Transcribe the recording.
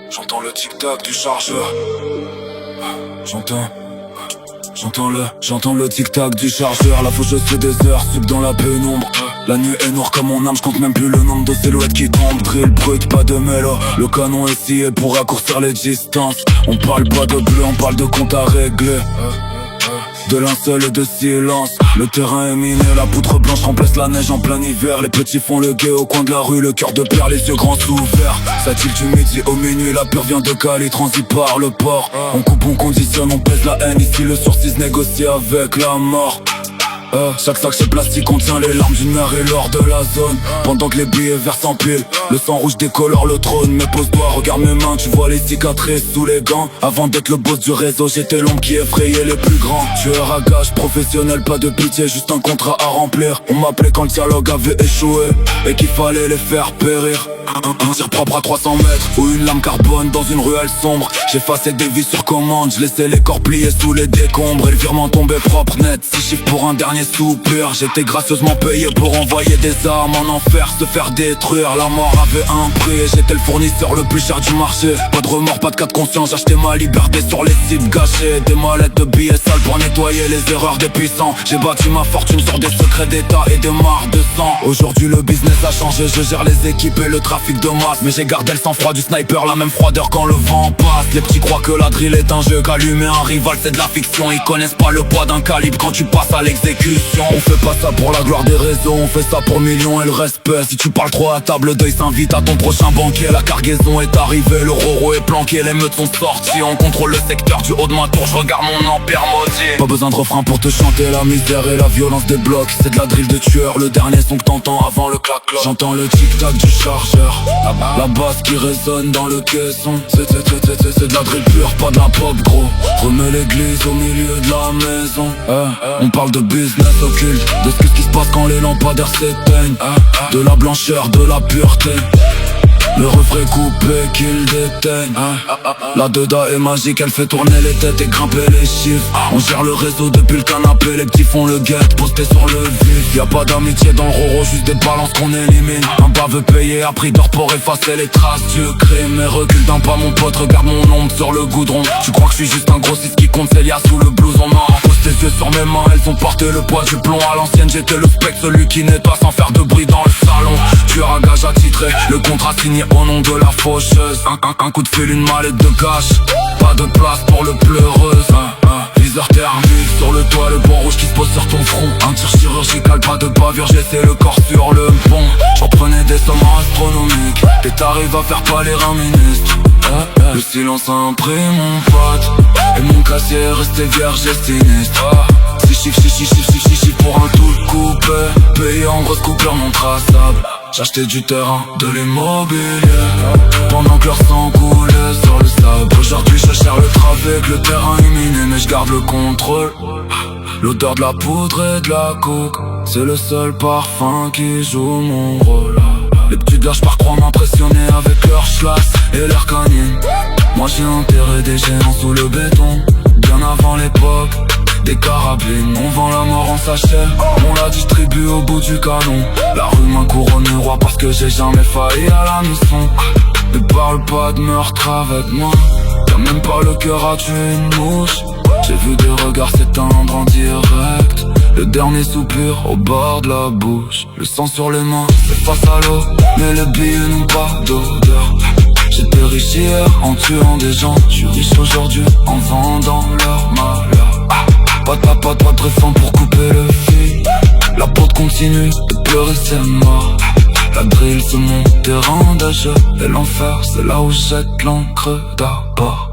J'entends le tic-tac du chargeur. J'entends le tic-tac du chargeur. La faucheuse fait des heures, sub dans la pénombre. La nuit est noire comme mon âme, j'compte même plus le nombre de silhouettes qui tombent. Drill brut, pas de mélo. Le canon est scié pour raccourcir les distances. On parle pas de bleu, on parle de compte à régler. De linceul et de silence. Le terrain est miné, la poutre blanche remplace la neige en plein hiver. Les petits font le guet au coin de la rue, le cœur de pierre, les yeux grands ouverts. Ça tire du midi au minuit, la peur vient de Cali, transit par le port. On coupe, on conditionne, on pèse la haine. Ici le sursis négocie avec la mort. Chaque sac chez plastique contient les larmes d'une mère et l'or de la zone. Pendant que les billets verts s'empilent, le sang rouge décolore le trône. Mais pose-toi, regarde mes mains, tu vois les cicatrices sous les gants. Avant d'être le boss du réseau, j'étais l'homme qui effrayait les plus grands. Tueur à gage, professionnel, pas de pitié, juste un contrat à remplir. On m'appelait quand le dialogue avait échoué et qu'il fallait les faire périr. Un tir propre à 300 mètres ou une lame carbone dans une ruelle sombre. J'effaçais des vies sur commande, je laissais les corps pliés sous les décombres. Et le virement tombait propre net, 6 chiffres pour un dernier soupir. J'étais gracieusement payé pour envoyer des armes en enfer, se faire détruire. La mort avait un prix et j'étais le fournisseur le plus cher du marché. Pas de remords, pas de cas de conscience, j'achetais ma liberté sur les sites gâchés. Des mallettes de billets sales pour nettoyer les erreurs des puissants. J'ai bâti ma fortune sur des secrets d'état et des mares de sang. Aujourd'hui le business a changé, je gère les équipes et le trafic de masse. Mais j'ai gardé le sang-froid du sniper, la même froideur quand le vent passe. Les petits croient que la drill est un jeu, qu'allumer un rival c'est de la fiction. Ils connaissent pas le poids d'un calibre quand tu passes à l'exécution. On fait pas ça pour la gloire des réseaux, on fait ça pour millions et le respect. Si tu parles trop à table d'œil, s'invite à ton prochain banquier. La cargaison est arrivée, le roro est planqué, les meutes sont sorties. On contrôle le secteur du haut de ma tour, je regarde mon empire maudit. Pas besoin de refrain pour te chanter la misère et la violence des blocs. C'est de la drill de tueur, le dernier son que t'entends avant le clac-clac. J'entends le tic-tac du chargeur, la basse qui résonne dans le caisson. C'est de la drill pure, pas de la pop gros. Remets l'église au milieu de la maison. On parle de business occulte, de ce qui se passe quand les lampadaires s'éteignent. De la blancheur, de la pureté. Le refrain coupé qu'il déteigne. La Deda est magique, elle fait tourner les têtes et grimper les chiffres. On gère le réseau depuis le canapé, les petits font le guet, postés sur le vif. Y'a pas d'amitié dans le roro, juste des balances qu'on élimine. Un baveux payé à prix d'or pour effacer les traces du crime. Et recule d'un pas mon pote, regarde mon ombre sur le goudron. Tu crois que je suis juste un grossiste qui compte ses liasses sous le blouson noir. Pose tes yeux sur mes mains, elles ont porté le poids du plomb. À l'ancienne j'étais le spectre, celui qui nettoie sans faire de bruit dans le salon. Tueur à gage attitré, le contrat signé au nom de la faucheuse. Un coup de fil, une mallette de cash. Pas de place pour le pleureuse. Viseur thermique sur le toit, le bon rouge qui se pose sur ton front. Un tir chirurgical, pas de bavure, j'essaie le corps sur le pont. J'en prenais des sommes astronomiques et t'arrives à faire pâlir un ministre. Le silence a un prix mon pote, et mon casier est resté vierge et sinistre. 6 chiffres pour un tout coupé, payé en grosse coupure non traçable. J'achetais du terrain, de l'immobilier, pendant que leur sang coulait sur le sable. Aujourd'hui je cherche le trafic, le terrain est miné, mais je garde le contrôle. L'odeur de la poudre et de la coke, c'est le seul parfum qui joue mon rôle. Les petits de l'âge par croient m'impressionner avec leur schlass et leur canine. Moi j'ai enterré des géants sous le béton, bien avant l'époque des carabines. On vend la mort en sachet, on la distribue au bout du canon. La rue m'a couronné roi parce que j'ai jamais failli à la mission. Ne parle pas de meurtre avec moi, t'as même pas le cœur à tuer une mouche. J'ai vu des regards s'éteindre en direct, le dernier soupir au bord de la bouche. Le sang sur les mains, c'est face à l'eau, mais les billets n'ont pas d'odeur. J'étais riche hier en tuant des gens, je suis riche aujourd'hui en vendant leur malheur. Pas de réforme pour couper le fil, la porte continue de pleurer c'est mort. La drill c'est mon terrain de jeu, et l'enfer c'est là où jette l'encre d'abord.